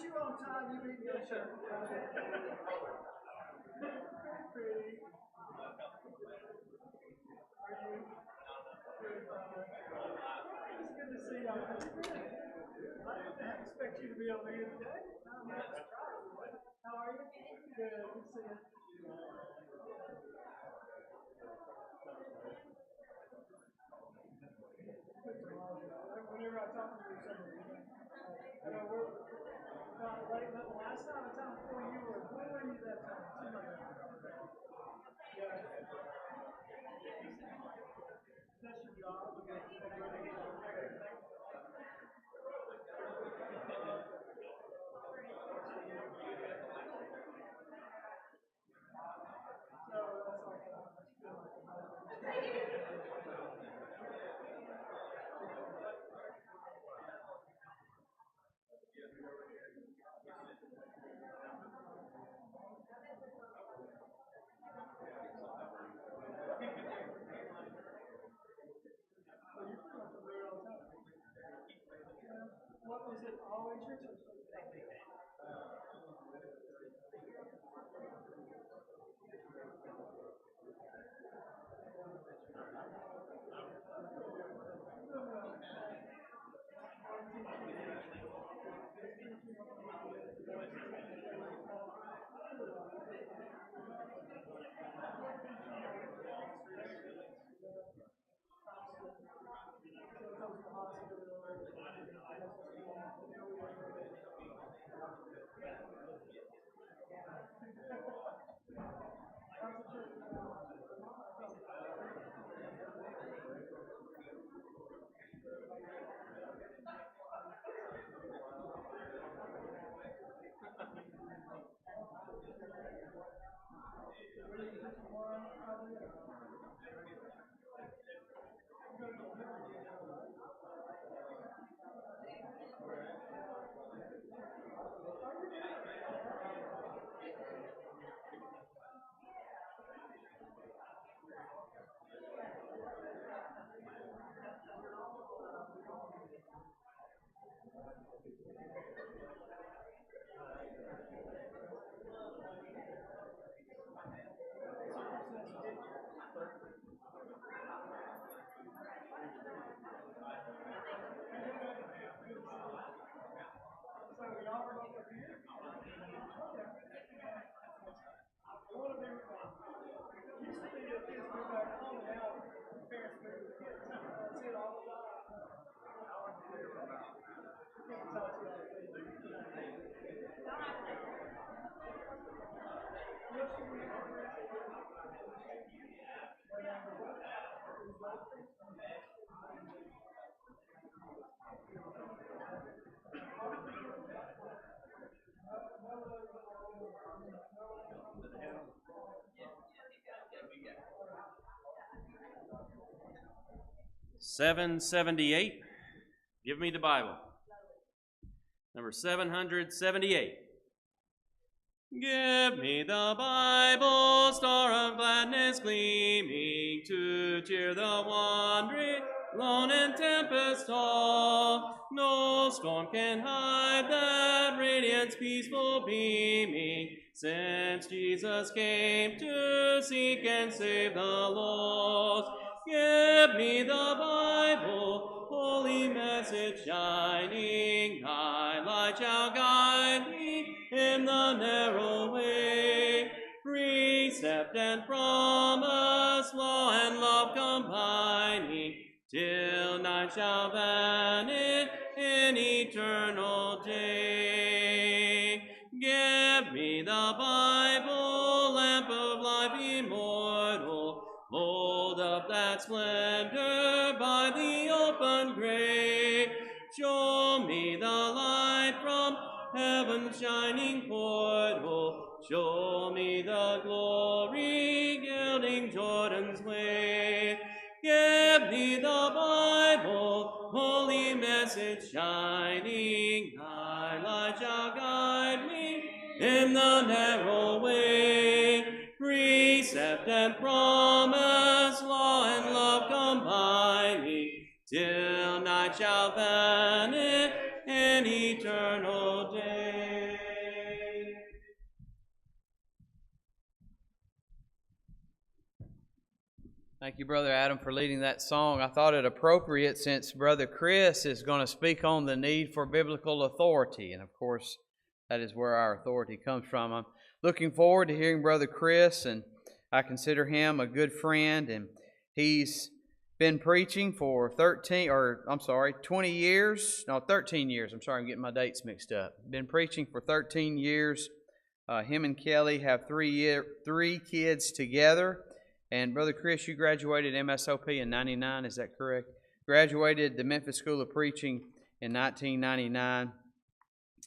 you on time, you beat your shirt. Pretty. Are you? Good. It's good to see y'all. I didn't expect you to be over here today. How are you? Good. Good to see you. Whenever I talk to you, I know we're about late. Last time, the time before you were, where were you that time? Yeah. That's your job. What was it? Always your church? $778. Give me the Bible. Number 778. Give me the Bible, star of gladness gleaming, to cheer the wandering, lone and tempest tossed. No storm can hide that radiance peaceful beaming, since Jesus came to seek and save the lost. Give me the Bible, holy message shining, thy light shall guide me in the narrow way. Precept and promise, law and love combining, till night shall vanish in eternal day. Give me the Bible, lamp of life immortal, hold up that splendor by the open grave. Show me the light from heaven's shining portal, show me the glory gilding Jordan's wave. Give me the Bible, holy message shining, thy light shall guide me in the narrow way. Precept and promise, law and love combining, till night shall vanish in eternal day. Thank you, Brother Adam, for leading that song. I thought it appropriate since Brother Chris is going to speak on the need for biblical authority. And, of course, that is where our authority comes from. I'm looking forward to hearing Brother Chris, and I consider him a good friend. And he's been preaching for 20 years. No, 13 years. I'm sorry, I'm getting my dates mixed up. Been preaching for 13 years. Him and Kelly have three kids together. And Brother Chris, you graduated MSOP in 99, is that correct? Graduated the Memphis School of Preaching in 1999.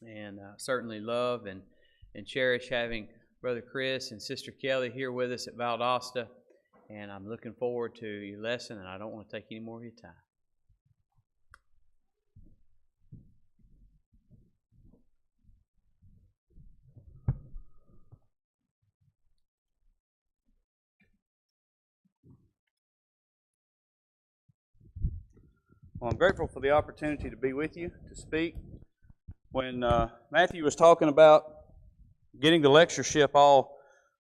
And certainly love and cherish having Brother Chris and Sister Kelly here with us at Valdosta. And I'm looking forward to your lesson, and I don't want to take any more of your time. Well, I'm grateful for the opportunity to be with you, to speak. When Matthew was talking about getting the lectureship all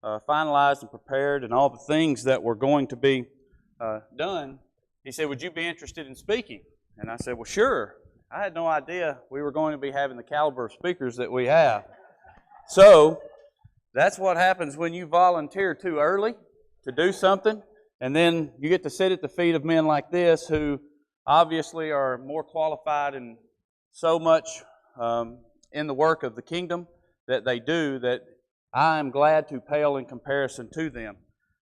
finalized and prepared and all the things that were going to be done, he said, "Would you be interested in speaking?" And I said, "Well, sure." I had no idea we were going to be having the caliber of speakers that we have. So that's what happens when you volunteer too early to do something, and then you get to sit at the feet of men like this who obviously are more qualified and so much in the work of the kingdom that they do that I am glad to pale in comparison to them.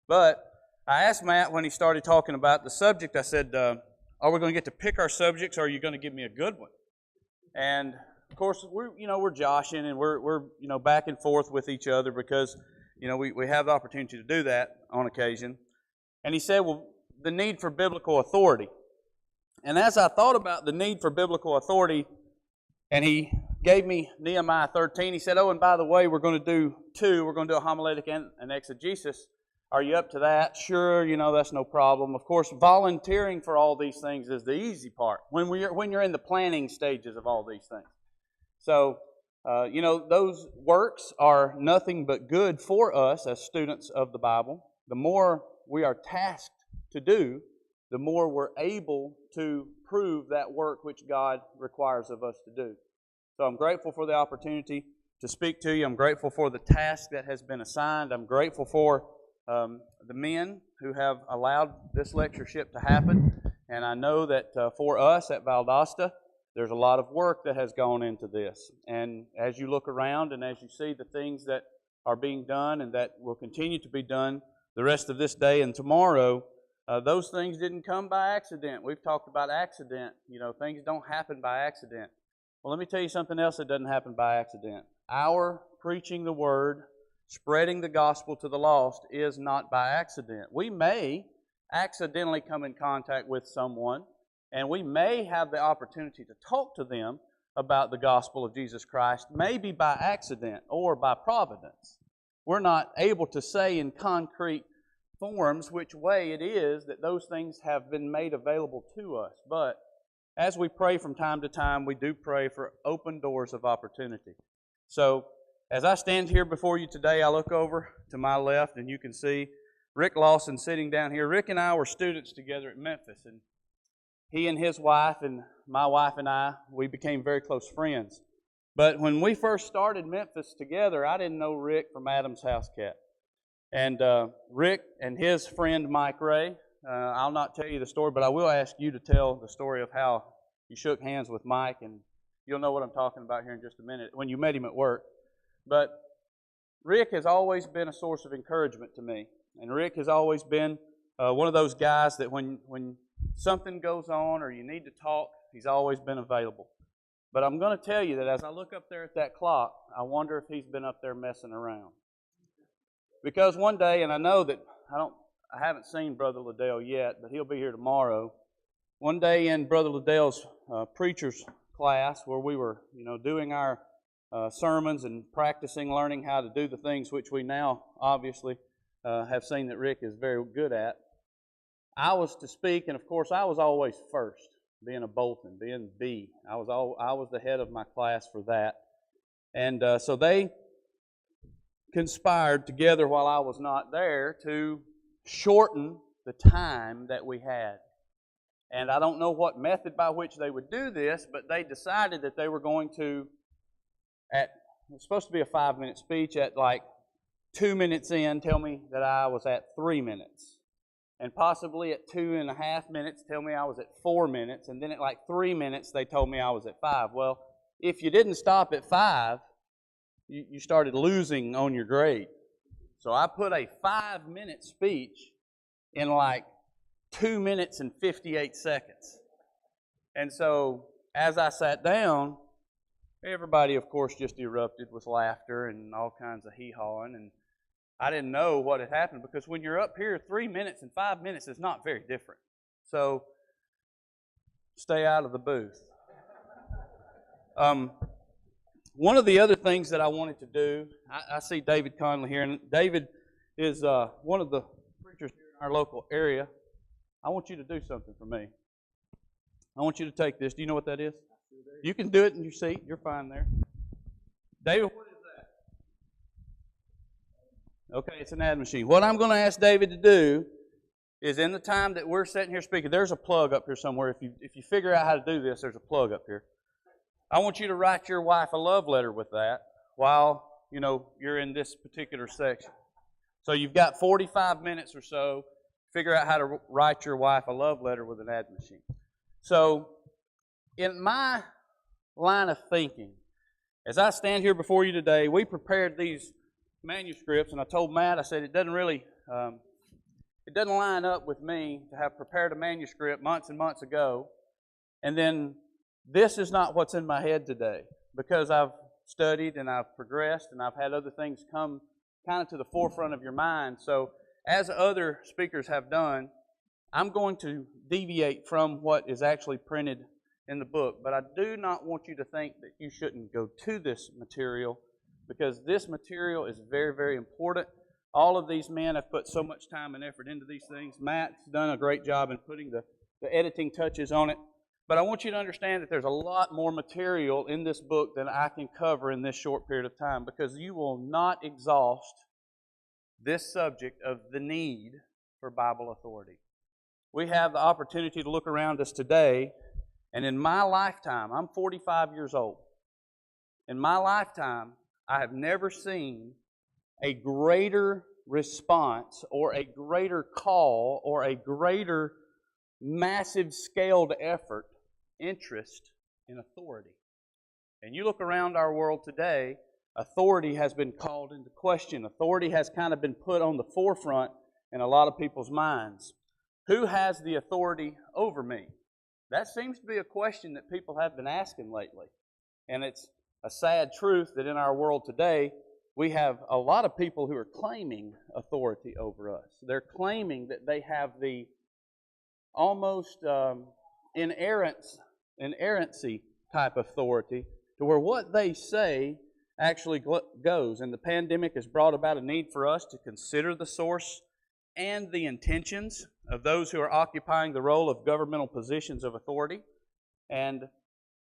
But I asked Matt when he started talking about the subject, I said, are we going to get to pick our subjects, or are you going to give me a good one? And of course, we're joshing and we're back and forth with each other because we have the opportunity to do that on occasion. And he said, well, the need for biblical authority. And as I thought about the need for biblical authority, and he gave me Nehemiah 13, he said, oh, and by the way, we're going to do two. We're going to do a homiletic and an exegesis. Are you up to that? Sure, that's no problem. Of course, volunteering for all these things is the easy part when you're in the planning stages of all these things. So, those works are nothing but good for us as students of the Bible. The more we are tasked to do, the more we're able to prove that work which God requires of us to do. So I'm grateful for the opportunity to speak to you. I'm grateful for the task that has been assigned. I'm grateful for the men who have allowed this lectureship to happen. And I know that for us at Valdosta, there's a lot of work that has gone into this. And as you look around and as you see the things that are being done and that will continue to be done the rest of this day and tomorrow, those things didn't come by accident. We've talked about accident. Things don't happen by accident. Well, let me tell you something else that doesn't happen by accident. Our preaching the Word, spreading the gospel to the lost is not by accident. We may accidentally come in contact with someone, and we may have the opportunity to talk to them about the gospel of Jesus Christ, maybe by accident or by providence. We're not able to say in concrete forms which way it is that those things have been made available to us. But as we pray from time to time, we do pray for open doors of opportunity. So as I stand here before you today, I look over to my left and you can see Rick Lawson sitting down here. Rick and I were students together at Memphis, and he and his wife and my wife and I, we became very close friends. But when we first started Memphis together, I didn't know Rick from Adam's house cat. And Rick and his friend Mike Ray, I'll not tell you the story, but I will ask you to tell the story of how you shook hands with Mike, and you'll know what I'm talking about here in just a minute, when you met him at work. But Rick has always been a source of encouragement to me, and Rick has always been one of those guys that when something goes on or you need to talk, he's always been available. But I'm going to tell you that as I look up there at that clock, I wonder if he's been up there messing around. Because one day, and I know that I haven't seen Brother Liddell yet, but he'll be here tomorrow. One day in Brother Liddell's preacher's class, where we were, doing our sermons and practicing, learning how to do the things which we now obviously have seen that Rick is very good at. I was to speak, and of course, I was always first, being a Bolton, being B. I was the head of my class for that, and so they conspired together while I was not there to shorten the time that we had. And I don't know what method by which they would do this, but they decided that they were going to, it was supposed to be a 5-minute speech, at like 2 minutes in, tell me that I was at 3 minutes. And possibly at 2.5 minutes, tell me I was at 4 minutes. And then at like 3 minutes, they told me I was at 5. Well, if you didn't stop at 5, you started losing on your grade. So I put a 5-minute speech in like 2 minutes and 58 seconds. And so as I sat down, everybody, of course, just erupted with laughter and all kinds of hee-hawing. And I didn't know what had happened, because when you're up here, 3 minutes and 5 minutes is not very different. So stay out of the booth. One of the other things that I wanted to do, I see David Conley here, and David is one of the preachers here in our local area. I want you to do something for me. I want you to take this. Do you know what that is? You can do it in your seat. You're fine there. David, what is that? Okay, it's an ad machine. What I'm going to ask David to do is, in the time that we're sitting here speaking, there's a plug up here somewhere. If you figure out how to do this, there's a plug up here. I want you to write your wife a love letter with that while, you're in this particular section. So you've got 45 minutes or so. Figure out how to write your wife a love letter with an ad machine. So, in my line of thinking, as I stand here before you today, we prepared these manuscripts, and I told Matt, I said, it doesn't line up with me to have prepared a manuscript months and months ago, and then this is not what's in my head today, because I've studied and I've progressed and I've had other things come kind of to the forefront of your mind. So as other speakers have done, I'm going to deviate from what is actually printed in the book. But I do not want you to think that you shouldn't go to this material, because this material is very, very important. All of these men have put so much time and effort into these things. Matt's done a great job in putting the editing touches on it. But I want you to understand that there's a lot more material in this book than I can cover in this short period of time, because you will not exhaust this subject of the need for Bible authority. We have the opportunity to look around us today, and in my lifetime, I'm 45 years old. In my lifetime, I have never seen a greater response or a greater call or a greater massive scaled effort, interest in authority. And you look around our world today, authority has been called into question. Authority has kind of been put on the forefront in a lot of people's minds. Who has the authority over me? That seems to be a question that people have been asking lately. And it's a sad truth that in our world today, we have a lot of people who are claiming authority over us. They're claiming that they have the almost inerrancy type authority, to where what they say actually goes. And the pandemic has brought about a need for us to consider the source and the intentions of those who are occupying the role of governmental positions of authority. And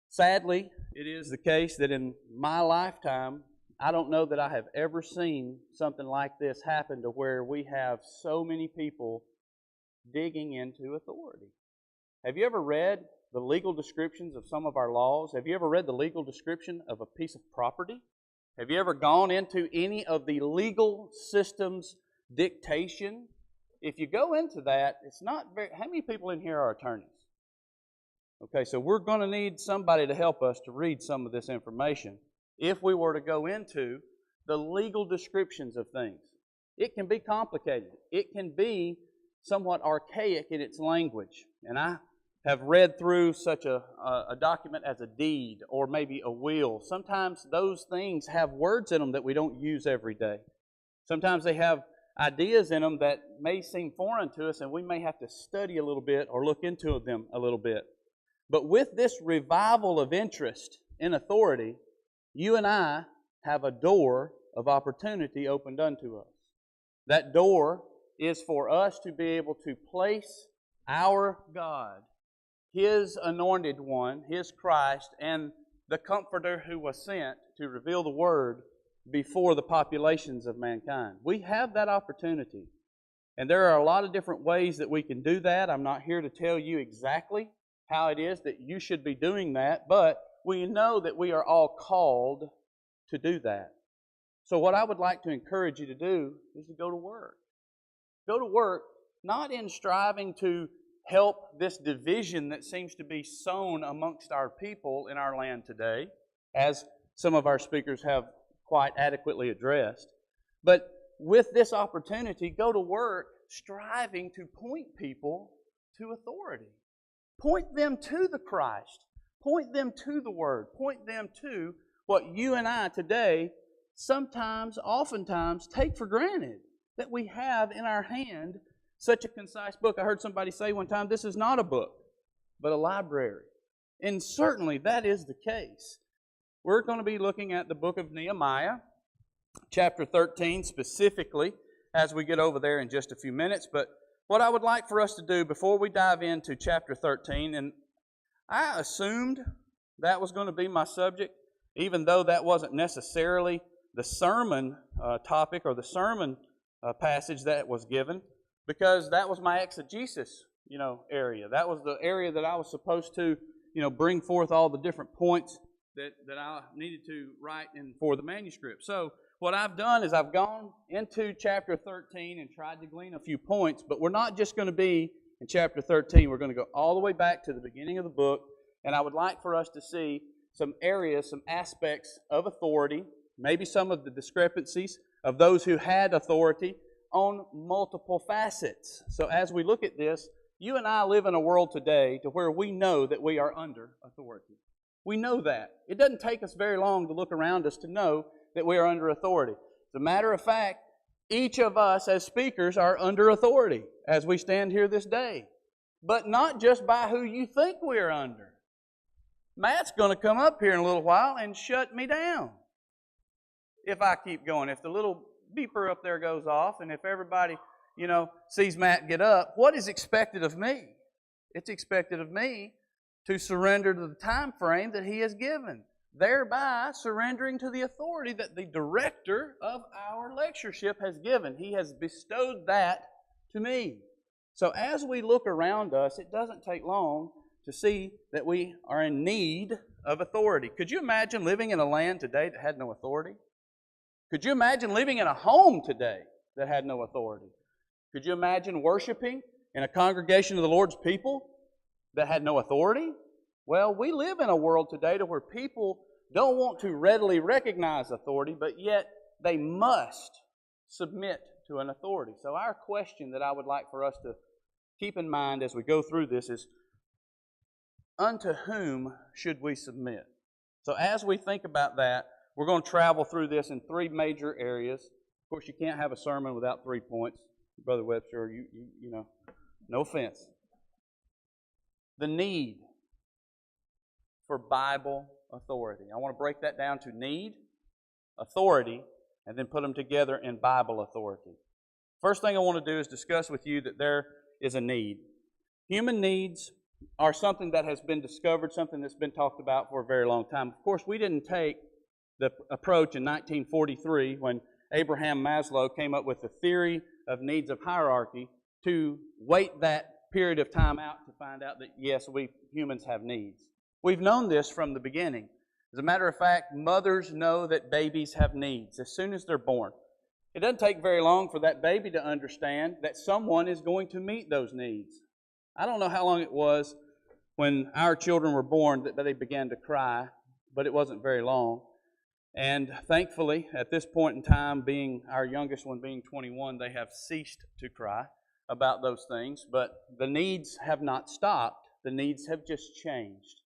sadly, it is the case that in my lifetime, I don't know that I have ever seen something like this happen, to where we have so many people digging into authority. Have you ever read the legal descriptions of some of our laws? Have you ever read the legal description of a piece of property? Have you ever gone into any of the legal system's dictation? If you go into that, it's not very... How many people in here are attorneys? Okay, so we're going to need somebody to help us to read some of this information if we were to go into the legal descriptions of things. It can be complicated. It can be somewhat archaic in its language. And I have read through such a document as a deed or maybe a will. Sometimes those things have words in them that we don't use every day. Sometimes they have ideas in them that may seem foreign to us, and we may have to study a little bit or look into them a little bit. But with this revival of interest in authority, you and I have a door of opportunity opened unto us. That door is for us to be able to place our God, His anointed one, His Christ, and the Comforter who was sent to reveal the Word before the populations of mankind. We have that opportunity. And there are a lot of different ways that we can do that. I'm not here to tell you exactly how it is that you should be doing that, but we know that we are all called to do that. So what I would like to encourage you to do is to go to work. Go to work, not in striving to help this division that seems to be sown amongst our people in our land today, as some of our speakers have quite adequately addressed, but with this opportunity, go to work striving to point people to authority. Point them to the Christ. Point them to the Word. Point them to what you and I today sometimes, oftentimes, take for granted, that we have in our hand such a concise book. I heard somebody say one time, this is not a book, but a library. And certainly that is the case. We're going to be looking at the book of Nehemiah, chapter 13 specifically, as we get over there in just a few minutes. But what I would like for us to do before we dive into chapter 13, and I assumed that was going to be my subject, even though that wasn't necessarily the sermon topic or the sermon passage that was given, because that was my exegesis, area. That was the area that I was supposed to, bring forth all the different points that I needed to write in for the manuscript. So what I've done is I've gone into chapter 13 and tried to glean a few points, but we're not just going to be in chapter 13. We're going to go all the way back to the beginning of the book, and I would like for us to see some areas, some aspects of authority, maybe some of the discrepancies of those who had authority on multiple facets. So as we look at this, you and I live in a world today to where we know that we are under authority. We know that. It doesn't take us very long to look around us to know that we are under authority. As a matter of fact, each of us as speakers are under authority as we stand here this day. But not just by who you think we are under. Matt's going to come up here in a little while and shut me down if I keep going. If the little beeper up there goes off and if everybody, sees Matt get up, what is expected of me? It's expected of me to surrender to the time frame that he has given, thereby surrendering to the authority that the director of our lectureship has given. He has bestowed that to me. So as we look around us, it doesn't take long to see that we are in need of authority. Could you imagine living in a land today that had no authority? Could you imagine living in a home today that had no authority? Could you imagine worshiping in a congregation of the Lord's people that had no authority? Well, we live in a world today to where people don't want to readily recognize authority, but yet they must submit to an authority. So our question that I would like for us to keep in mind as we go through this is, unto whom should we submit? So as we think about that, we're going to travel through this in three major areas. Of course, you can't have a sermon without 3 points. Brother Webster, you know, no offense. The need for Bible authority. I want to break that down to need, authority, and then put them together in Bible authority. First thing I want to do is discuss with you that there is a need. Human needs are something that has been discovered, something that's been talked about for a very long time. Of course, we didn't take the approach in 1943 when Abraham Maslow came up with the theory of needs of hierarchy to wait that period of time out to find out that, yes, we humans have needs. We've known this from the beginning. As a matter of fact, mothers know that babies have needs as soon as they're born. It doesn't take very long for that baby to understand that someone is going to meet those needs. I don't know how long it was when our children were born that they began to cry, but it wasn't very long. And thankfully, at this point in time, being our youngest one being 21, they have ceased to cry about those things. But the needs have not stopped. The needs have just changed.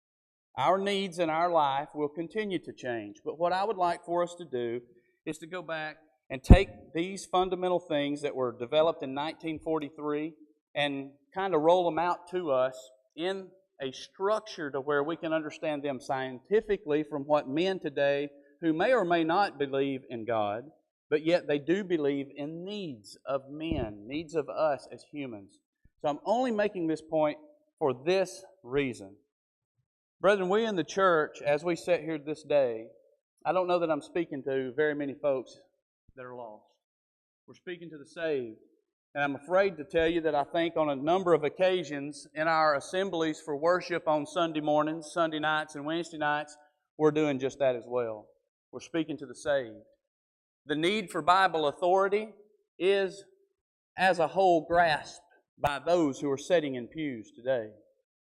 Our needs in our life will continue to change. But what I would like for us to do is to go back and take these fundamental things that were developed in 1943 and kind of roll them out to us in a structure to where we can understand them scientifically from what men today, who may or may not believe in God, but yet they do believe in needs of men, needs of us as humans. So I'm only making this point for this reason. Brethren, we in the church, as we sit here this day, I don't know that I'm speaking to very many folks that are lost. We're speaking to the saved. And I'm afraid to tell you that I think on a number of occasions in our assemblies for worship on Sunday mornings, Sunday nights, and Wednesday nights, we're doing just that as well. We're speaking to the saved. The need for Bible authority is, as a whole, grasped by those who are sitting in pews today.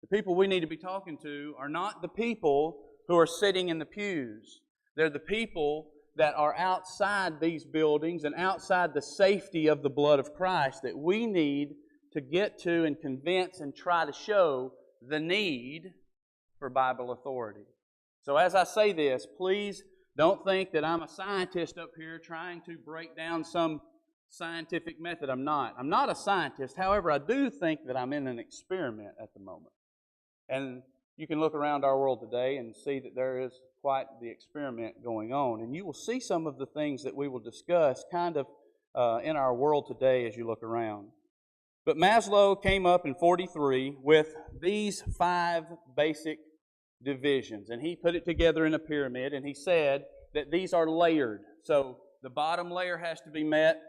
The people we need to be talking to are not the people who are sitting in the pews. They're the people that are outside these buildings and outside the safety of the blood of Christ that we need to get to and convince and try to show the need for Bible authority. So as I say this, please don't think that I'm a scientist up here trying to break down some scientific method. I'm not. I'm not a scientist. However, I do think that I'm in an experiment at the moment. And you can look around our world today and see that there is quite the experiment going on. And you will see some of the things that we will discuss kind of in our world today as you look around. But Maslow came up in 43 with these 5 basic divisions. And he put it together in a pyramid, and he said that these are layered. So the bottom layer has to be met,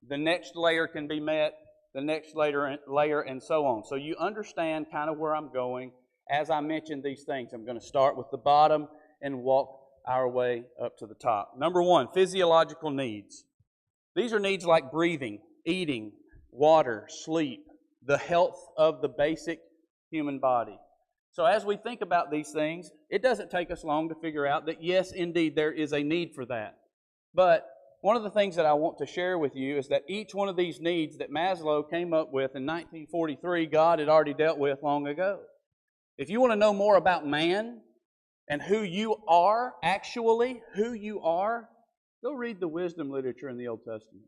the next layer can be met, the next layer, and so on. So you understand kind of where I'm going. As I mention these things, I'm going to start with the bottom and walk our way up to the top. Number 1, physiological needs. These are needs like breathing, eating, water, sleep, the health of the basic human body. So as we think about these things, it doesn't take us long to figure out that yes, indeed, there is a need for that. But one of the things that I want to share with you is that each one of these needs that Maslow came up with in 1943, God had already dealt with long ago. If you want to know more about man and who you are, actually, who you are, go read the wisdom literature in the Old Testament.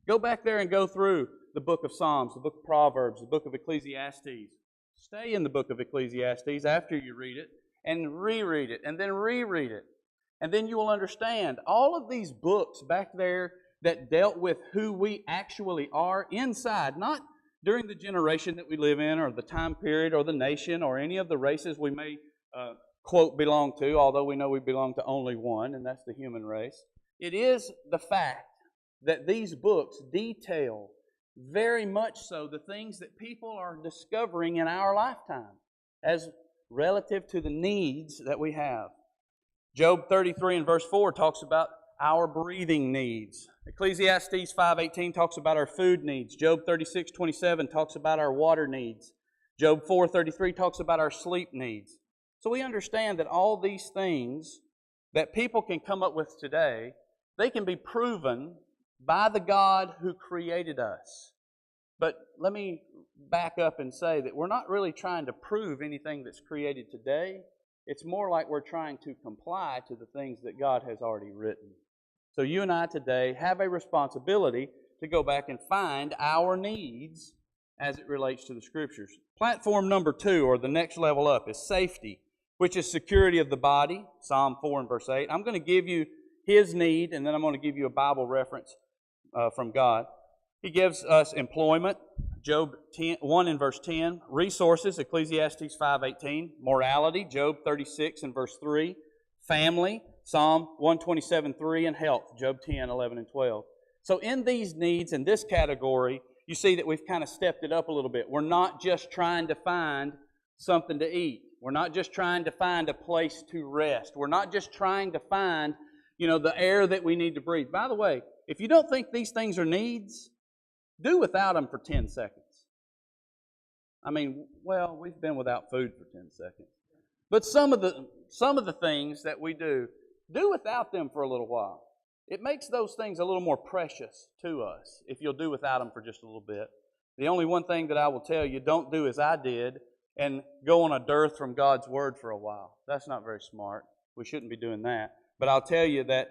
Go back there and go through the book of Psalms, the book of Proverbs, the book of Ecclesiastes. Stay in the book of Ecclesiastes after you read it and reread it and then reread it. And then you will understand all of these books back there that dealt with who we actually are inside, not during the generation that we live in or the time period or the nation or any of the races we may, quote, belong to, although we know we belong to only one, and that's the human race. It is the fact that these books detail very much so the things that people are discovering in our lifetime as relative to the needs that we have. Job 33 and verse 4 talks about our breathing needs. Ecclesiastes 5:18 talks about our food needs. Job 36:27 talks about our water needs. Job 4:33 talks about our sleep needs. So we understand that all these things that people can come up with today, they can be proven by the God who created us. But let me back up and say that we're not really trying to prove anything that's created today. It's more like we're trying to comply to the things that God has already written. So you and I today have a responsibility to go back and find our needs as it relates to the Scriptures. Platform number 2, or the next level up, is safety, which is security of the body, Psalm 4 and verse 8. I'm going to give you his need, and then I'm going to give you a Bible reference from God. He gives us employment, Job 1 and verse 10. Resources, Ecclesiastes 5:18. Morality, Job 36 and verse 3. Family, Psalm 127:3. And health, Job 10, 11, and 12. So in these needs, in this category, you see that we've kind of stepped it up a little bit. We're not just trying to find something to eat. We're not just trying to find a place to rest. We're not just trying to find, the air that we need to breathe. By the way, if you don't think these things are needs, do without them for 10 seconds. We've been without food for 10 seconds. But some of the things that we do without them for a little while. It makes those things a little more precious to us if you'll do without them for just a little bit. The only one thing that I will tell you, don't do as I did and go on a dearth from God's Word for a while. That's not very smart. We shouldn't be doing that. But I'll tell you that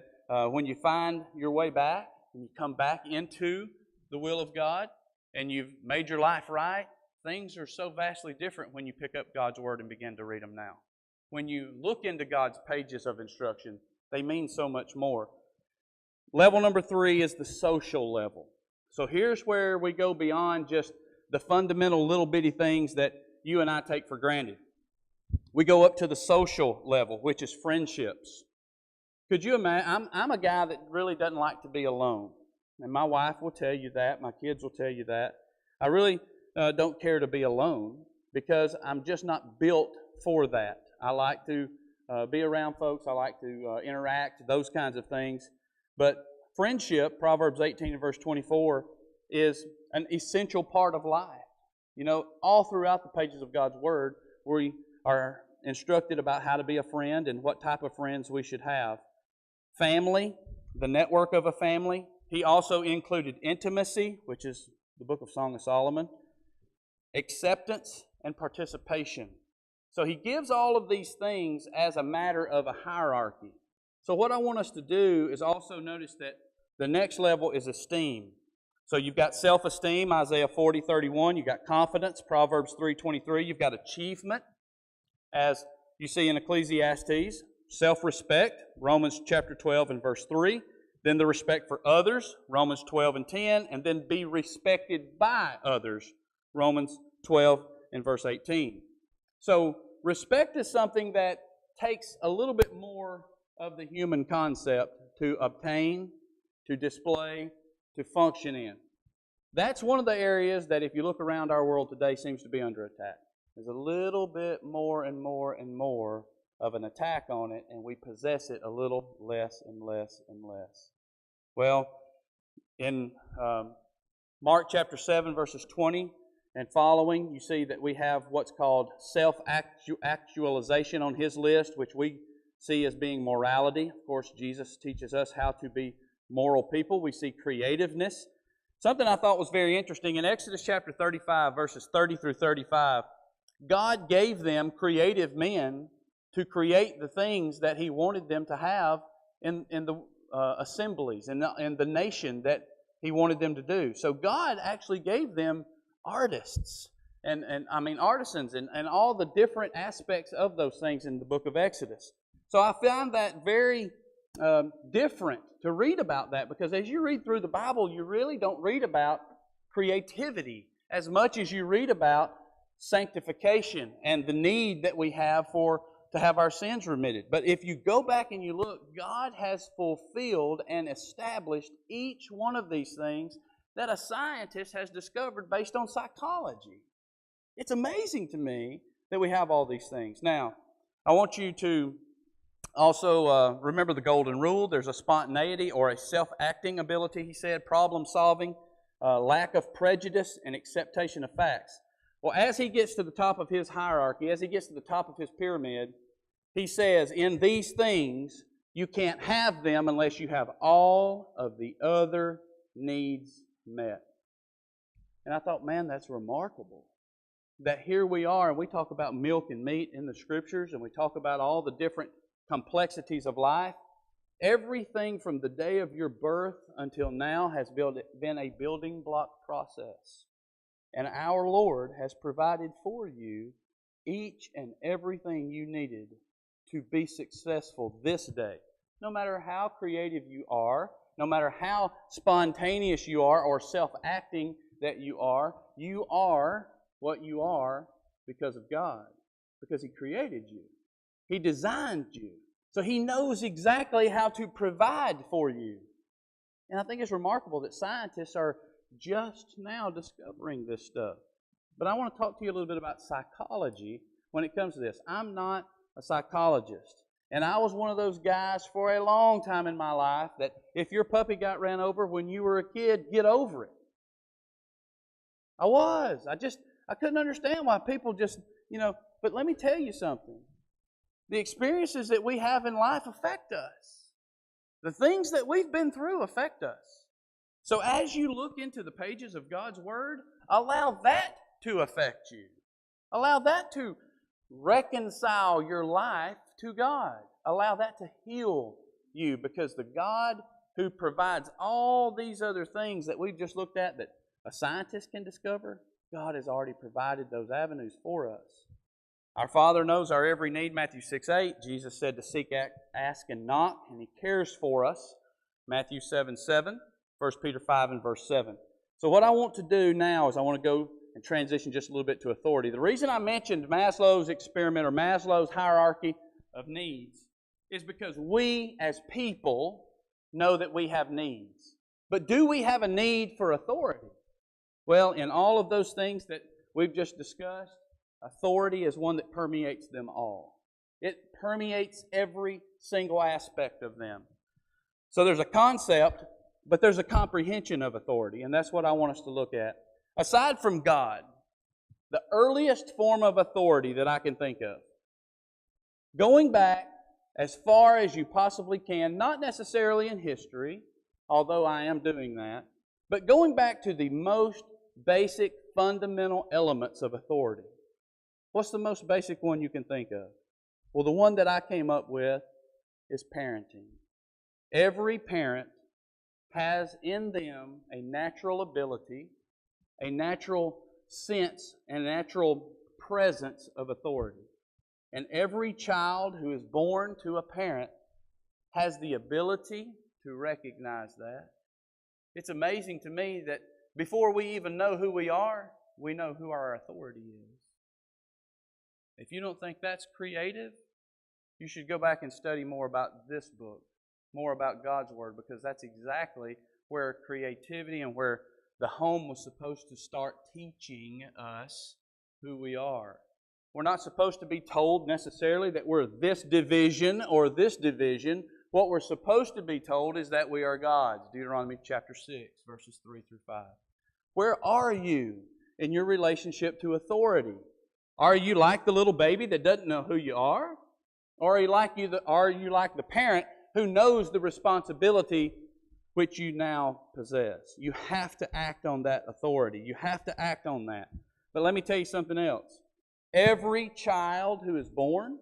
when you find your way back, and you come back into the will of God, and you've made your life right, things are so vastly different when you pick up God's Word and begin to read them now. When you look into God's pages of instruction, they mean so much more. Level number 3 is the social level. So here's where we go beyond just the fundamental little bitty things that you and I take for granted. We go up to the social level, which is friendships. Could you imagine? I'm a guy that really doesn't like to be alone. and my wife will tell you that, my kids will tell you that. I really don't care to be alone because I'm just not built for that. I like to be around folks. I like to interact, those kinds of things. But friendship, Proverbs 18 and verse 24, is an essential part of life. You know, all throughout the pages of God's Word, we are instructed about how to be a friend and what type of friends we should have. Family, the network of a family. He also included intimacy, which is the book of Song of Solomon, acceptance, and participation. So he gives all of these things as a matter of a hierarchy. So what I want us to do is also notice that the next level is esteem. So you've got self-esteem, Isaiah 40:31. You've got confidence, Proverbs 3:23. You've got achievement, as you see in Ecclesiastes. Self-respect, Romans chapter 12 and verse 3. Then the respect for others, Romans 12 and 10. And then be respected by others, Romans 12 and verse 18. So respect is something that takes a little bit more of the human concept to obtain, to display, to function in. That's one of the areas that if you look around our world today seems to be under attack. There's a little bit more and more and more of an attack on it, and we possess it a little less and less and less. Well, in Mark chapter 7, verses 20 and following, you see that we have what's called self-actualization on his list, which we see as being morality. Of course, Jesus teaches us how to be moral people. We see creativeness. Something I thought was very interesting, in Exodus chapter 35, verses 30 through 35, God gave them creative men to create the things that He wanted them to have in the assemblies and the nation that He wanted them to do. So God actually gave them artists and artisans and all the different aspects of those things in the book of Exodus. So I found that very different to read about that, because as you read through the Bible, you really don't read about creativity as much as you read about sanctification and the need that we have to have our sins remitted. But if you go back and you look, God has fulfilled and established each one of these things that a scientist has discovered based on psychology. It's amazing to me that we have all these things. Now, I want you to also remember the golden rule. There's a spontaneity or a self-acting ability, he said, problem solving, lack of prejudice, and acceptation of facts. Well, as he gets to the top of his hierarchy, as he gets to the top of his pyramid, he says, in these things, you can't have them unless you have all of the other needs met. And I thought, man, that's remarkable. That here we are, and we talk about milk and meat in the Scriptures, and we talk about all the different complexities of life. Everything from the day of your birth until now has been a building block process. And our Lord has provided for you each and everything you needed to be successful this day. No matter how creative you are, no matter how spontaneous you are or self-acting that you are what you are because of God, because He created you. He designed you. So He knows exactly how to provide for you. And I think it's remarkable that scientists are just now discovering this stuff. But I want to talk to you a little bit about psychology when it comes to this. I'm not a psychologist. And I was one of those guys for a long time in my life that if your puppy got ran over when you were a kid, get over it. I was. I couldn't understand why people just, but let me tell you something. The experiences that we have in life affect us. The things that we've been through affect us. So as you look into the pages of God's Word, allow that to affect you. Allow that to reconcile your life to God. Allow that to heal you, because the God who provides all these other things that we've just looked at that a scientist can discover, God has already provided those avenues for us. Our Father knows our every need, Matthew 6:8. Jesus said to seek, ask, and knock, and He cares for us, Matthew 7:7. 1 Peter 5 and verse 7. So what I want to do now is I want to go and transition just a little bit to authority. The reason I mentioned Maslow's experiment or Maslow's hierarchy of needs is because we as people know that we have needs. But do we have a need for authority? Well, in all of those things that we've just discussed, authority is one that permeates them all. It permeates every single aspect of them. So there's a concept, but there's a comprehension of authority, and that's what I want us to look at. Aside from God, the earliest form of authority that I can think of, going back as far as you possibly can, not necessarily in history, although I am doing that, but going back to the most basic, fundamental elements of authority. What's the most basic one you can think of? Well, the one that I came up with is parenting. Every parent has in them a natural ability, a natural sense, and a natural presence of authority. And every child who is born to a parent has the ability to recognize that. It's amazing to me that before we even know who we are, we know who our authority is. If you don't think that's creative, you should go back and study more about this book, more about God's Word, because that's exactly where creativity and where the home was supposed to start teaching us who we are. We're not supposed to be told necessarily that we're this division or this division. What we're supposed to be told is that we are God's. Deuteronomy chapter 6, verses 3 through 5. Where are you in your relationship to authority? Are you like the little baby that doesn't know who you are? Or are you like the parent who knows the responsibility which you now possess? You have to act on that authority. You have to act on that. But let me tell you something else. Every child who is born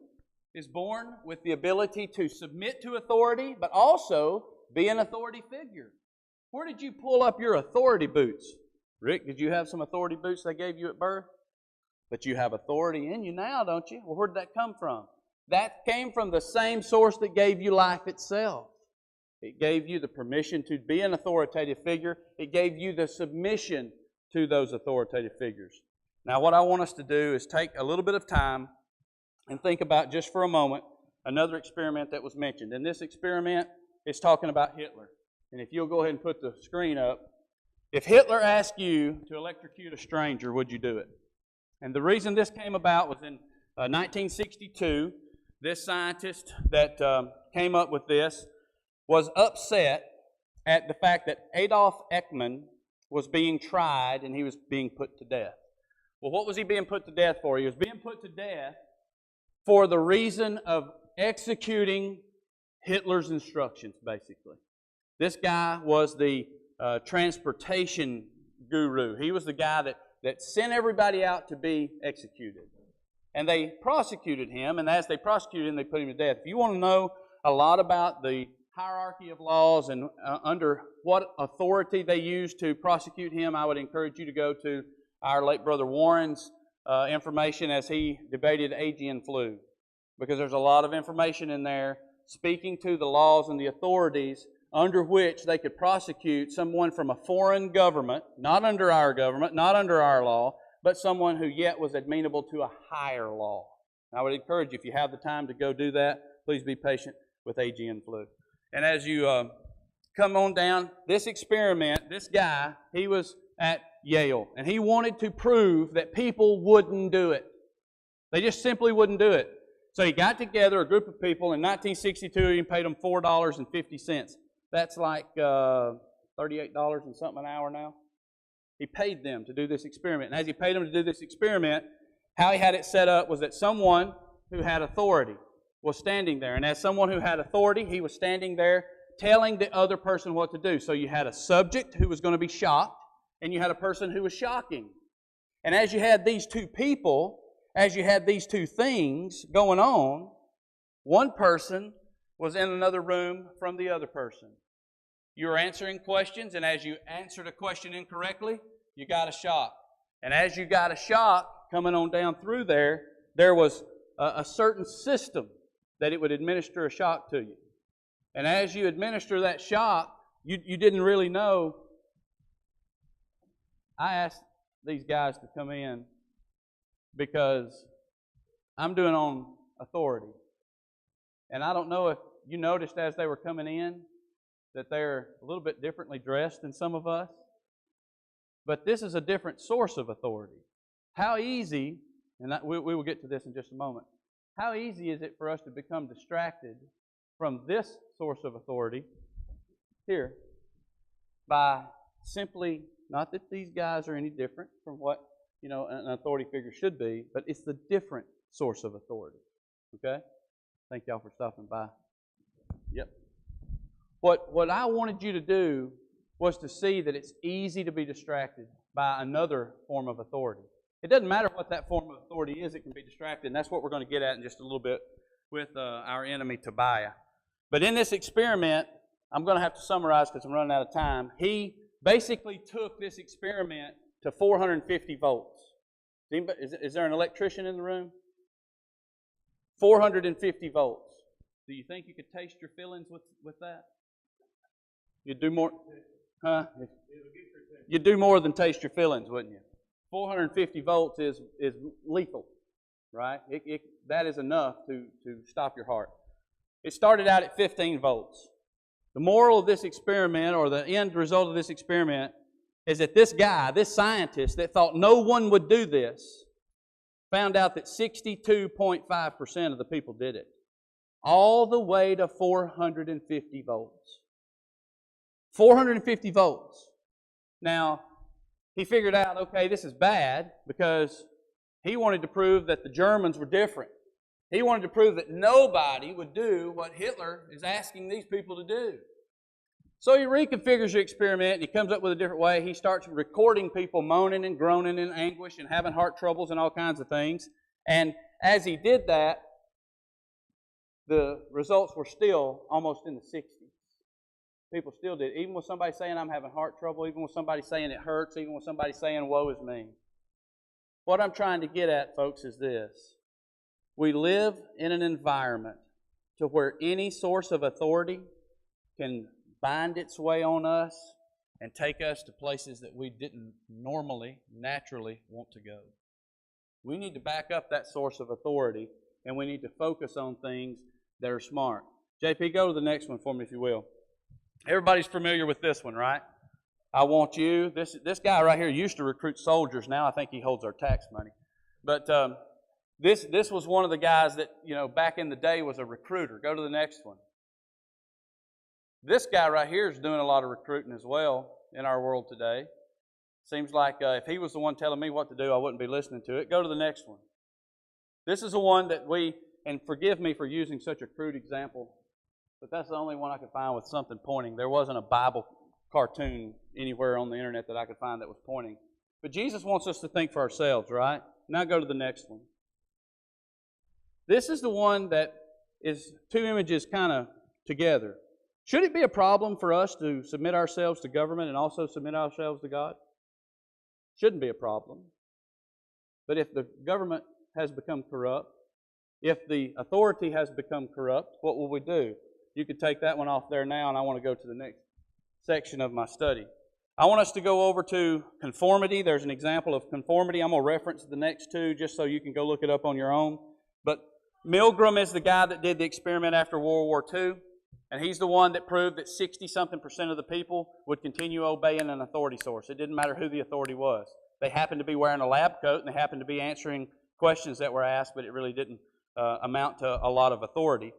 with the ability to submit to authority, but also be an authority figure. Where did you pull up your authority boots? Rick, did you have some authority boots they gave you at birth? But you have authority in you now, don't you? Well, where did that come from? That came from the same source that gave you life itself. It gave you the permission to be an authoritative figure. It gave you the submission to those authoritative figures. Now, what I want us to do is take a little bit of time and think about, just for a moment, another experiment that was mentioned. And this experiment is talking about Hitler. And if you'll go ahead and put the screen up, if Hitler asked you to electrocute a stranger, would you do it? And the reason this came about was in 1962, this scientist that came up with this was upset at the fact that Adolf Eichmann was being tried and he was being put to death. Well, what was he being put to death for? He was being put to death for the reason of executing Hitler's instructions, basically. This guy was the transportation guru. He was the guy that sent everybody out to be executed. And they prosecuted him, and as they prosecuted him, they put him to death. If you want to know a lot about the hierarchy of laws and under what authority they used to prosecute him, I would encourage you to go to our late brother Warren's information as he debated Aegean flu, because there's a lot of information in there speaking to the laws and the authorities under which they could prosecute someone from a foreign government, not under our government, not under our law, but someone who yet was amenable to a higher law. And I would encourage you, if you have the time to go do that, please be patient with Aegean flu. And as you come on down, this experiment, this guy, he was at Yale, and he wanted to prove that people wouldn't do it. They just simply wouldn't do it. So he got together a group of people. In 1962, he paid them $4.50. That's like $38 and something an hour now. He paid them to do this experiment. And as he paid them to do this experiment, how he had it set up was that someone who had authority was standing there. And as someone who had authority, he was standing there telling the other person what to do. So you had a subject who was going to be shocked, and you had a person who was shocking. And as you had these two people, as you had these two things going on, one person was in another room from the other person. You were answering questions, and as you answered a question incorrectly, you got a shock. And as you got a shock coming on down through there, there was a certain system that it would administer a shock to you. And as you administer that shock, you didn't really know. I asked these guys to come in because I'm doing on authority. And I don't know if you noticed as they were coming in, that they're a little bit differently dressed than some of us. But this is a different source of authority. How easy, and we will get to this in just a moment, how easy is it for us to become distracted from this source of authority here by simply, not that these guys are any different from what an authority figure should be, but it's the different source of authority. Okay? Thank y'all for stopping by. Yep. What I wanted you to do was to see that it's easy to be distracted by another form of authority. It doesn't matter what that form of authority is, it can be distracted, and that's what we're going to get at in just a little bit with our enemy Tobiah. But in this experiment, I'm going to have to summarize because I'm running out of time. He basically took this experiment to 450 volts. Is there an electrician in the room? 450 volts. Do you think you could taste your feelings with that? You'd do more, huh? You'd do more than taste your feelings, wouldn't you? 450 volts is lethal, right? That is enough to stop your heart. It started out at 15 volts. The moral of this experiment, or the end result of this experiment, is that this guy, this scientist that thought no one would do this, found out that 62.5% of the people did it. All the way to 450 volts. 450 volts. Now, he figured out, okay, this is bad because he wanted to prove that the Germans were different. He wanted to prove that nobody would do what Hitler is asking these people to do. So he reconfigures the experiment and he comes up with a different way. He starts recording people moaning and groaning in anguish and having heart troubles and all kinds of things. And as he did that, the results were still almost in the 60s. People still did. Even with somebody saying, I'm having heart trouble, even with somebody saying it hurts, even with somebody saying, woe is me. What I'm trying to get at, folks, is this. We live in an environment to where any source of authority can bind its way on us and take us to places that we didn't normally, naturally want to go. We need to back up that source of authority, and we need to focus on things that are smart. JP, go to the next one for me, if you will. Everybody's familiar with this one, right? I want you. This guy right here used to recruit soldiers. Now I think he holds our tax money. But this was one of the guys that, back in the day was a recruiter. Go to the next one. This guy right here is doing a lot of recruiting as well in our world today. Seems like if he was the one telling me what to do, I wouldn't be listening to it. Go to the next one. This is the one that and forgive me for using such a crude example, but that's the only one I could find with something pointing. There wasn't a Bible cartoon anywhere on the internet that I could find that was pointing. But Jesus wants us to think for ourselves, right? Now go to the next one. This is the one that is two images kind of together. Should it be a problem for us to submit ourselves to government and also submit ourselves to God? Shouldn't be a problem. But if the government has become corrupt, if the authority has become corrupt, what will we do? You could take that one off there now, and I want to go to the next section of my study. I want us to go over to conformity. There's an example of conformity. I'm going to reference the next two just so you can go look it up on your own. But Milgram is the guy that did the experiment after World War II, and he's the one that proved that 60-something% of the people would continue obeying an authority source. It didn't matter who the authority was. They happened to be wearing a lab coat, and they happened to be answering questions that were asked, but it really didn't amount to a lot of authority.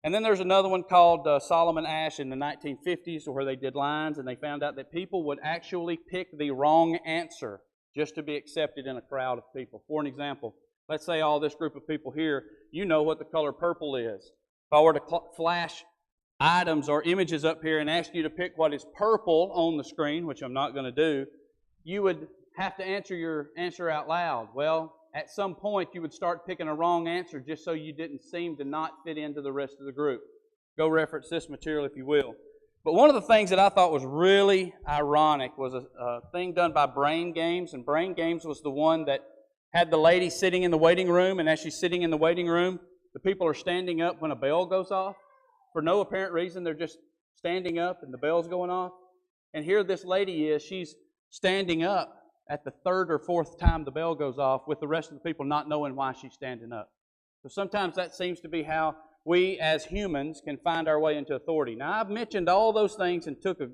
And then there's another one called Solomon Asch in the 1950s where they did lines, and they found out that people would actually pick the wrong answer just to be accepted in a crowd of people. For an example, let's say all this group of people here, you know what the color purple is. If I were to flash items or images up here and ask you to pick what is purple on the screen, which I'm not going to do, you would have to answer your answer out loud. Well, at some point you would start picking a wrong answer just so you didn't seem to not fit into the rest of the group. Go reference this material if you will. But one of the things that I thought was really ironic was a thing done by Brain Games, and Brain Games was the one that had the lady sitting in the waiting room, and as she's sitting in the waiting room, the people are standing up when a bell goes off. For no apparent reason, they're just standing up and the bell's going off. And here this lady is, she's standing up at the third or fourth time the bell goes off with the rest of the people not knowing why she's standing up. So sometimes that seems to be how we as humans can find our way into authority. Now, I've mentioned all those things and took a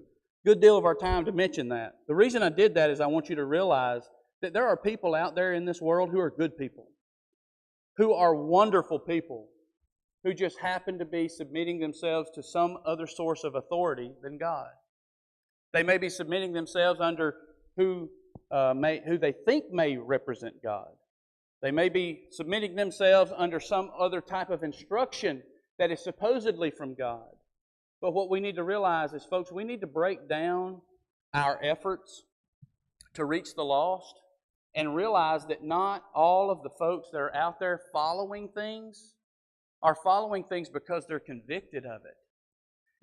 good deal of our time to mention that. The reason I did that is I want you to realize that there are people out there in this world who are good people, who are wonderful people, who just happen to be submitting themselves to some other source of authority than God. They may be submitting themselves under who they think may represent God. They may be submitting themselves under some other type of instruction that is supposedly from God. But what we need to realize is, folks, we need to break down our efforts to reach the lost and realize that not all of the folks that are out there following things are following things because they're convicted of it.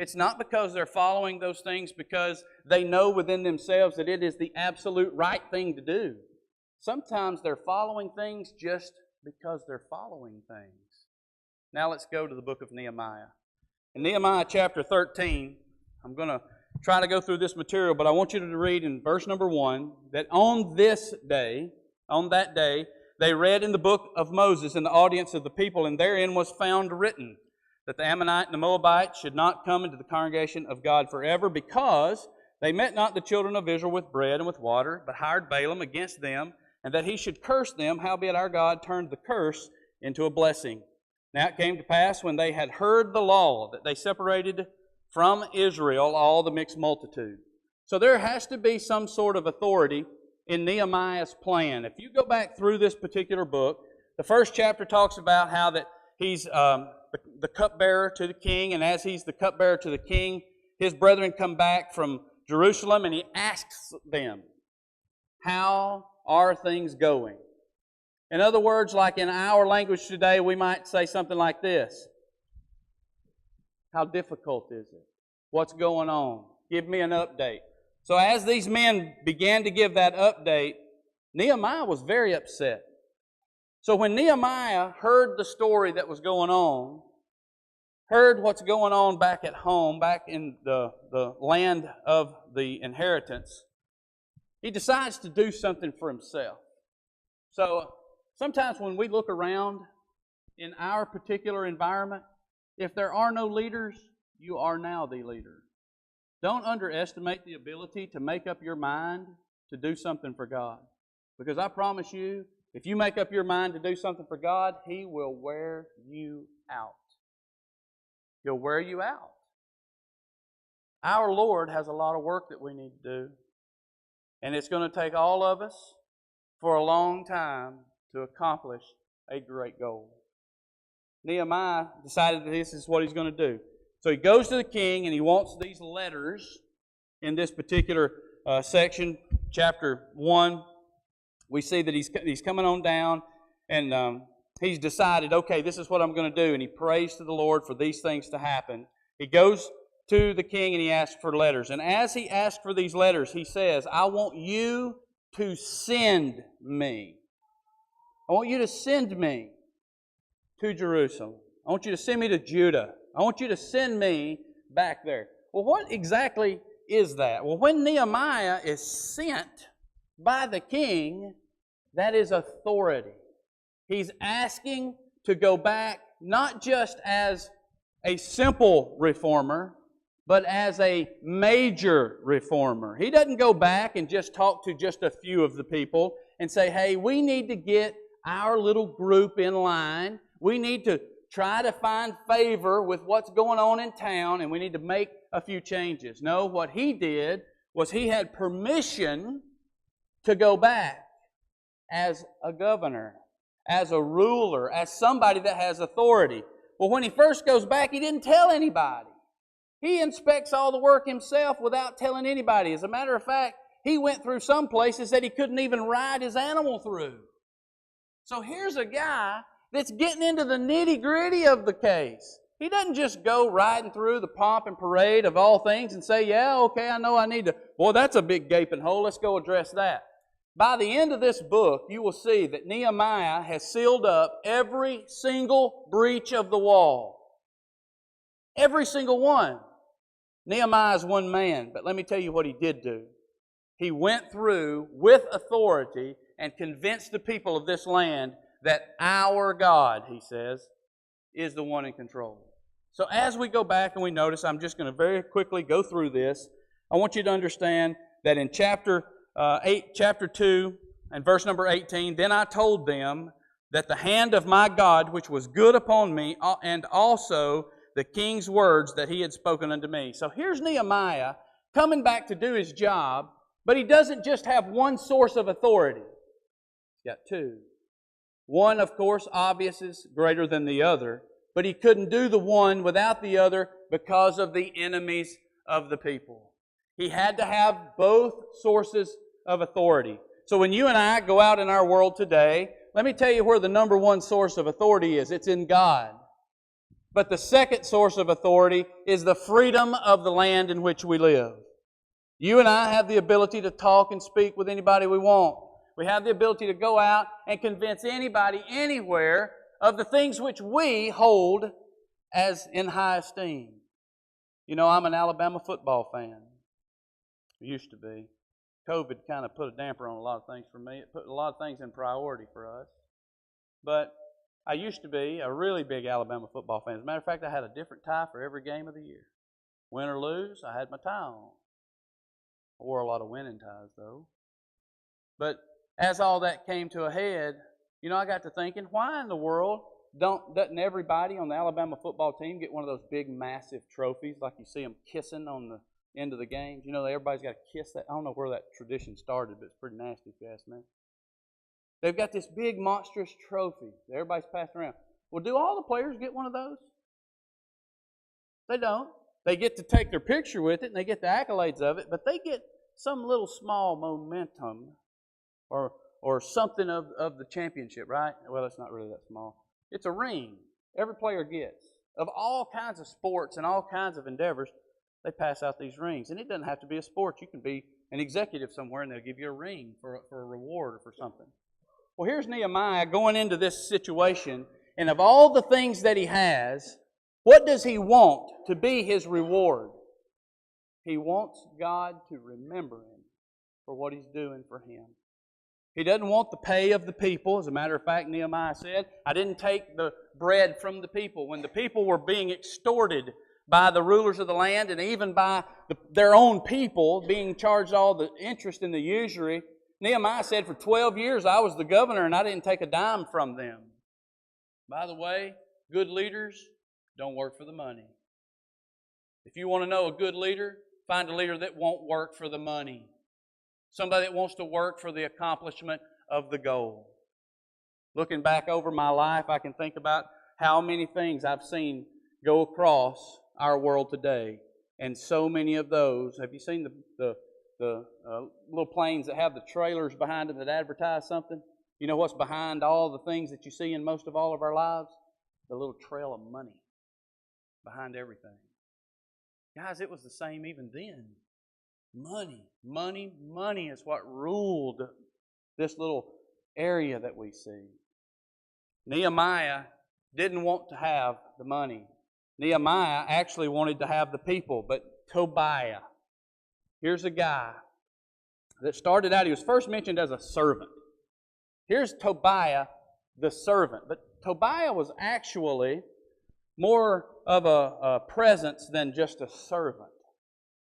It's not because they're following those things because they know within themselves that it is the absolute right thing to do. Sometimes they're following things just because they're following things. Now let's go to the book of Nehemiah. In Nehemiah chapter 13, I'm going to try to go through this material, but I want you to read in verse number 1 that on that day, they read in the book of Moses in the audience of the people, and therein was found written that the Ammonite and the Moabite should not come into the congregation of God forever, because they met not the children of Israel with bread and with water, but hired Balaam against them, and that he should curse them. Howbeit our God turned the curse into a blessing. Now it came to pass, when they had heard the law, that they separated from Israel all the mixed multitude. So there has to be some sort of authority in Nehemiah's plan. If you go back through this particular book, the first chapter talks about how that he's the cupbearer to the king, and as he's the cupbearer to the king, his brethren come back from Jerusalem, and he asks them, how are things going? In other words, like in our language today, we might say something like this: how difficult is it? What's going on? Give me an update. So as these men began to give that update, Nehemiah was very upset. So when Nehemiah heard the story that was going on, heard what's going on back at home, back in the land of the inheritance, he decides to do something for himself. So sometimes when we look around in our particular environment, if there are no leaders, you are now the leader. Don't underestimate the ability to make up your mind to do something for God. Because I promise you, if you make up your mind to do something for God, He will wear you out. He'll wear you out. Our Lord has a lot of work that we need to do. And it's going to take all of us for a long time to accomplish a great goal. Nehemiah decided that this is what he's going to do. So he goes to the king and he wants these letters in this particular section, chapter 1. We see that he's coming on down, and he's decided, okay, this is what I'm going to do. And he prays to the Lord for these things to happen. He goes to the king and he asks for letters. And as he asks for these letters, he says, I want you to send me. I want you to send me to Jerusalem. I want you to send me to Judah. I want you to send me back there. Well, what exactly is that? Well, when Nehemiah is sent by the king, that is authority. He's asking to go back not just as a simple reformer, but as a major reformer. He doesn't go back and just talk to just a few of the people and say, hey, we need to get our little group in line. We need to try to find favor with what's going on in town, and we need to make a few changes. No, what he did was he had permission to go back as a governor, as a ruler, as somebody that has authority. Well, when he first goes back, he didn't tell anybody. He inspects all the work himself without telling anybody. As a matter of fact, he went through some places that he couldn't even ride his animal through. So here's a guy that's getting into the nitty-gritty of the case. He doesn't just go riding through the pomp and parade of all things and say, yeah, okay, I know I need to, boy, that's a big gaping hole, let's go address that. By the end of this book, you will see that Nehemiah has sealed up every single breach of the wall. Every single one. Nehemiah is one man, but let me tell you what he did do. He went through with authority and convinced the people of this land that our God, he says, is the one in control. So as we go back and we notice, I'm just going to very quickly go through this. I want you to understand that in chapter 2 and verse number 18, then I told them that the hand of my God which was good upon me, and also the king's words that he had spoken unto me. So here's Nehemiah coming back to do his job, but he doesn't just have one source of authority. He's got two. One, of course, obvious is greater than the other, but he couldn't do the one without the other because of the enemies of the people. He had to have both sources of authority. So when you and I go out in our world today, let me tell you where the number one source of authority is. It's in God. But the second source of authority is the freedom of the land in which we live. You and I have the ability to talk and speak with anybody we want. We have the ability to go out and convince anybody, anywhere, of the things which we hold as in high esteem. You know, I'm an Alabama football fan. Used to be. COVID kind of put a damper on a lot of things for me. It put a lot of things in priority for us. But I used to be a really big Alabama football fan. As a matter of fact, I had a different tie for every game of the year. Win or lose, I had my tie on. I wore a lot of winning ties, though. But as all that came to a head, you know, I got to thinking, why in the world doesn't everybody on the Alabama football team get one of those big, massive trophies like you see them kissing on the end of the games? You know, everybody's got to kiss that. I don't know where that tradition started, but it's pretty nasty if you ask me. They've got this big, monstrous trophy that everybody's passing around. Well, do all the players get one of those? They don't. They get to take their picture with it, and they get the accolades of it, but they get some little small momentum or something of the championship, right? Well, it's not really that small. It's a ring. Every player gets. Of all kinds of sports and all kinds of endeavors, they pass out these rings. And it doesn't have to be a sport. You can be an executive somewhere, and they'll give you a ring for a reward or for something. Well, here's Nehemiah going into this situation, and of all the things that he has, what does he want to be his reward? He wants God to remember him for what he's doing for him. He doesn't want the pay of the people. As a matter of fact, Nehemiah said, I didn't take the bread from the people. When the people were being extorted by the rulers of the land and even by their own people being charged all the interest and the usury, Nehemiah said, for 12 years I was the governor and I didn't take a dime from them. By the way, good leaders don't work for the money. If you want to know a good leader, find a leader that won't work for the money. Somebody that wants to work for the accomplishment of the goal. Looking back over my life, I can think about how many things I've seen go across our world today. And so many of those, have you seen the little planes that have the trailers behind them that advertise something? You know what's behind all the things that you see in most of all of our lives? The little trail of money behind everything. Guys, it was the same even then. Money, money, money is what ruled this little area that we see. Nehemiah didn't want to have the money. Nehemiah actually wanted to have the people, but Tobiah, here's a guy that started out, he was first mentioned as a servant. Here's Tobiah, the servant. But Tobiah was actually more of a presence than just a servant.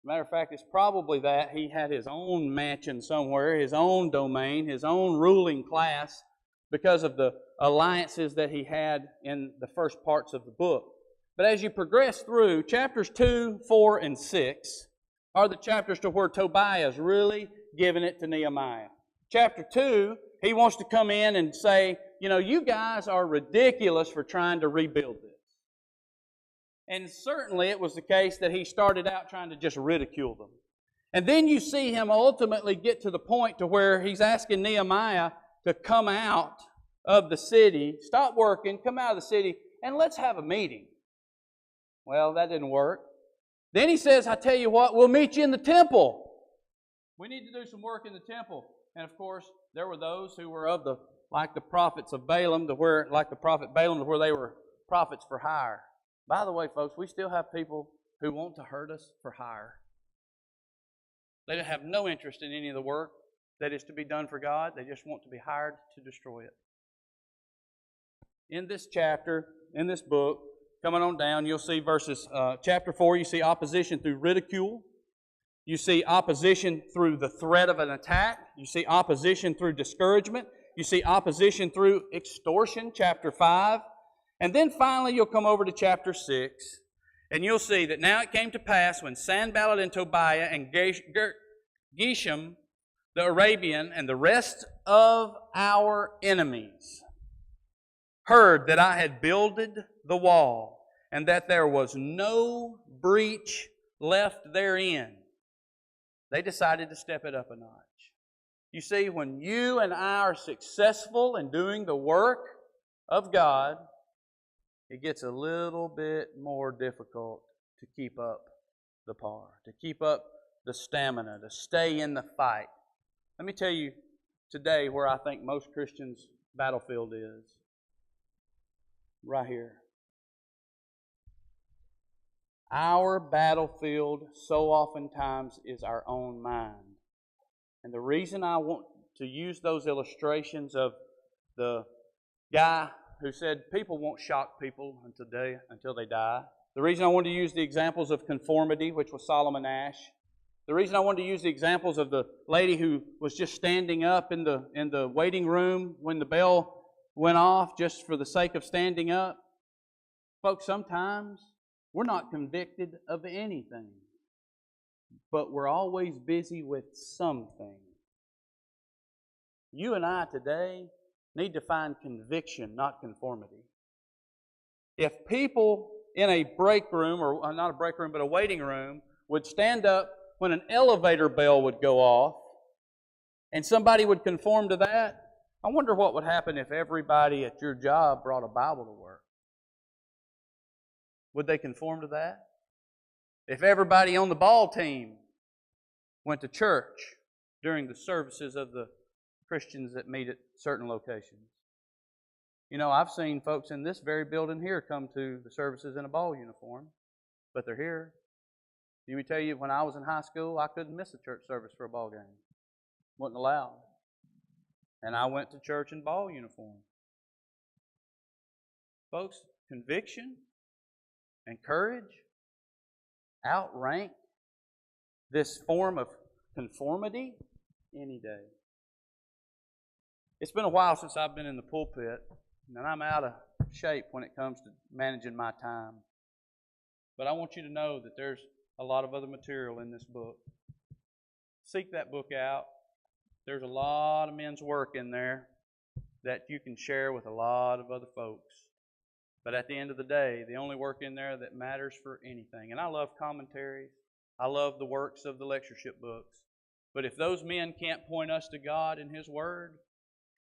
Matter of fact, it's probably that he had his own mansion somewhere, his own domain, his own ruling class because of the alliances that he had in the first parts of the book. But as you progress through, chapters 2, 4, and 6 are the chapters to where Tobiah is really giving it to Nehemiah. Chapter 2, he wants to come in and say, you know, you guys are ridiculous for trying to rebuild this. And certainly it was the case that he started out trying to just ridicule them. And then you see him ultimately get to the point to where he's asking Nehemiah to come out of the city, stop working, come out of the city, and let's have a meeting. Well, that didn't work. Then he says, I tell you what, we'll meet you in the temple. We need to do some work in the temple. And of course, there were those who were like the prophets of Balaam, to where they were prophets for hire. By the way, folks, we still have people who want to hurt us for hire. They have no interest in any of the work that is to be done for God. They just want to be hired to destroy it. in this chapter, in this book, coming on down, you'll see verses, chapter 4, you see opposition through ridicule. You see opposition through the threat of an attack. You see opposition through discouragement. You see opposition through extortion, chapter 5. And then finally you'll come over to chapter 6, and you'll see that now it came to pass when Sanballat and Tobiah and Geshem the Arabian and the rest of our enemies heard that I had builded the wall, and that there was no breach left therein, they decided to step it up a notch. You see, when you and I are successful in doing the work of God, it gets a little bit more difficult to keep up the par, to keep up the stamina, to stay in the fight. Let me tell you today where I think most Christians' battlefield is. Right here. Our battlefield so oftentimes is our own mind. And the reason I want to use those illustrations of the guy who said people won't shock people until they die. The reason I wanted to use the examples of conformity, which was Solomon Ash. The reason I wanted to use the examples of the lady who was just standing up in the waiting room when the bell went off just for the sake of standing up. Folks, sometimes we're not convicted of anything, but we're always busy with something. You and I today need to find conviction, not conformity. If people in a break room, or not a break room, but a waiting room, would stand up when an elevator bell would go off, and somebody would conform to that, I wonder what would happen if everybody at your job brought a Bible to work. Would they conform to that? If everybody on the ball team went to church during the services of the Christians that meet at certain locations. You know, I've seen folks in this very building here come to the services in a ball uniform, but they're here. Let me tell you, when I was in high school, I couldn't miss a church service for a ball game. Wasn't allowed. And I went to church in ball uniform. Folks, conviction and courage outrank this form of conformity any day. It's been a while since I've been in the pulpit, and I'm out of shape when it comes to managing my time. But I want you to know that there's a lot of other material in this book. Seek that book out. There's a lot of men's work in there that you can share with a lot of other folks. But at the end of the day, the only work in there that matters for anything. And I love commentaries. I love the works of the lectureship books. But if those men can't point us to God and His Word,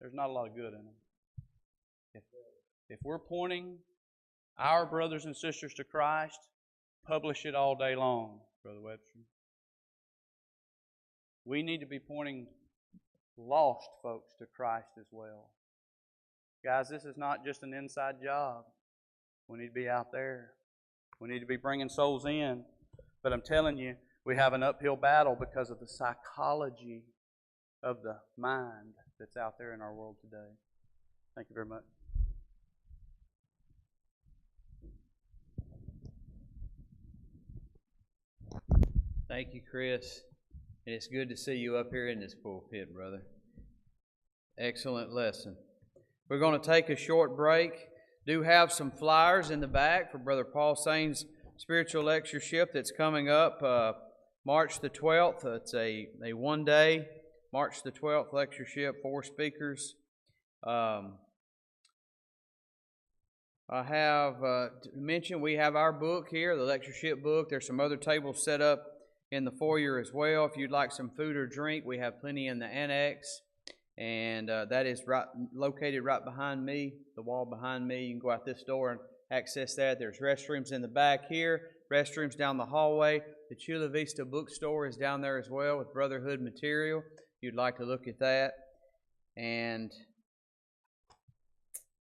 there's not a lot of good in them. If we're pointing our brothers and sisters to Christ, publish it all day long, Brother Webster. We need to be pointing lost folks to Christ as well. Guys, this is not just an inside job. We need to be out there. We need to be bringing souls in. But I'm telling you, we have an uphill battle because of the psychology of the mind that's out there in our world today. Thank you very much. Thank you, Chris. And it's good to see you up here in this pulpit, brother. Excellent lesson. We're going to take a short break. Do have some flyers in the back for Brother Paul Sain's spiritual lectureship that's coming up March the 12th. It's a one-day, March the 12th lectureship, 4 speakers. I have to mention we have our book here, the lectureship book. There's some other tables set up in the foyer as well. If you'd like some food or drink, we have plenty in the annex. And that is located right behind me, the wall behind me. You can go out this door and access that. There's restrooms in the back here, restrooms down the hallway. The Chula Vista bookstore is down there as well with Brotherhood material. If you'd like to look at that. And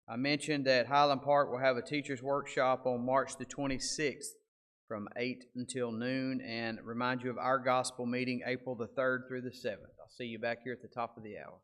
I mentioned that Highland Park will have a teacher's workshop on March the 26th from 8 until noon, and remind you of our gospel meeting April the 3rd through the 7th. I'll see you back here at the top of the hour.